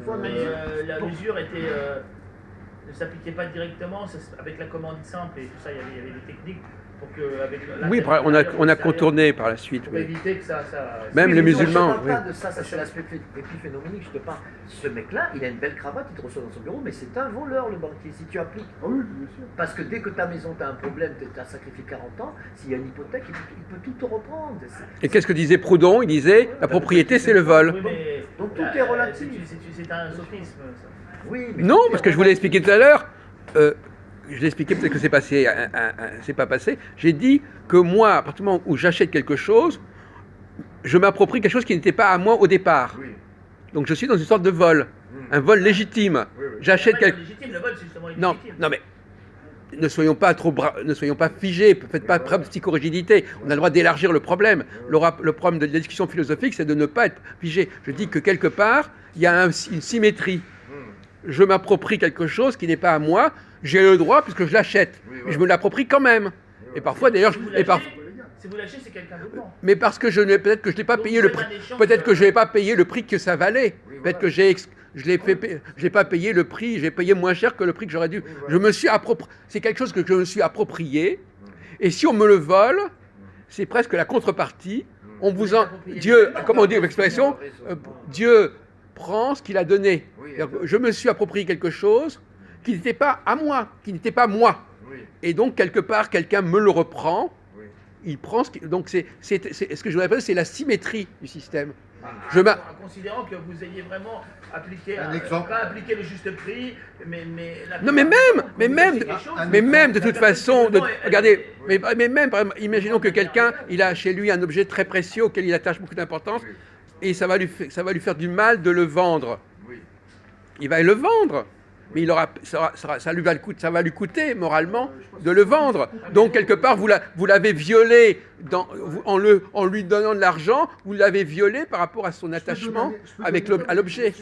fois. Mais la mesure ne s'appliquait pas directement avec la commande simple et tout ça. Il y avait des techniques pour que avec Oui, on a contourné par la suite. Pour Oui. éviter que ça. Même les musulmans. Je ne parle pas de ça, c'est l'aspect épiphénoménique. Je te parle. Ce mec-là, il a une belle cravate, il te reçoit dans son bureau, mais c'est un voleur le banquier. Si tu appliques. Ah oui, bien sûr. Parce que dès que ta maison, tu as un problème, tu as sacrifié 40 ans, s'il y a une hypothèque, il peut tout te reprendre. Et qu'est-ce que disait Proudhon? Il disait la propriété, c'est le vol. Oui, mais, donc tout est relatif. C'est un sophisme. Ça. Oui, mais non, parce que je vous l'ai expliqué tout à l'heure. Je l'ai expliqué, peut-être que c'est passé, c'est pas passé. J'ai dit que moi, à partir du moment où j'achète quelque chose, je m'approprie quelque chose qui n'était pas à moi au départ. Oui. Donc je suis dans une sorte de vol, un vol légitime. J'achète quelque chose. Le vol, c'est justement Non, illégitime. non mais ne soyons pas figés, faites pas preuve de psychorigidité. On a le droit d'élargir le problème. Le problème de la discussion philosophique, c'est de ne pas être figé. Je dis que quelque part, il y a une symétrie. Je m'approprie quelque chose qui n'est pas à moi, j'ai le droit puisque je l'achète. Mais je me l'approprie quand même. Et parfois d'ailleurs, si vous lâchez, c'est quelqu'un d'autre. mais parce que peut-être que je n'ai pas payé le prix, peut-être que je n'ai pas payé le prix que ça valait. Peut-être que j'ai pas payé le prix, j'ai payé moins cher que le prix que j'aurais dû. Je me suis approprié, c'est quelque chose que je me suis approprié. Et si on me le vole, c'est presque la contrepartie. On vous en, Dieu, comment on dit l'expression, Dieu prend ce qu'il a donné. Je me suis approprié quelque chose qui n'était pas à moi, qui n'était pas moi. Et donc quelque part, quelqu'un me le reprend. Il prend ce qui... Donc c'est ce que je voudrais appeler, c'est la symétrie du système. En considérant que vous ayez vraiment appliqué, pas appliqué le juste prix, mais non, mais même de toute façon, regardez, mais même, par exemple, imaginons que quelqu'un, il a chez lui un objet très précieux auquel il attache beaucoup d'importance, et ça va lui faire du mal de le vendre. Il va le vendre. Mais ça va lui coûter moralement de le vendre. Donc quelque part, vous l'avez violé en lui donnant de l'argent, vous l'avez violé par rapport à son attachement à l'objet.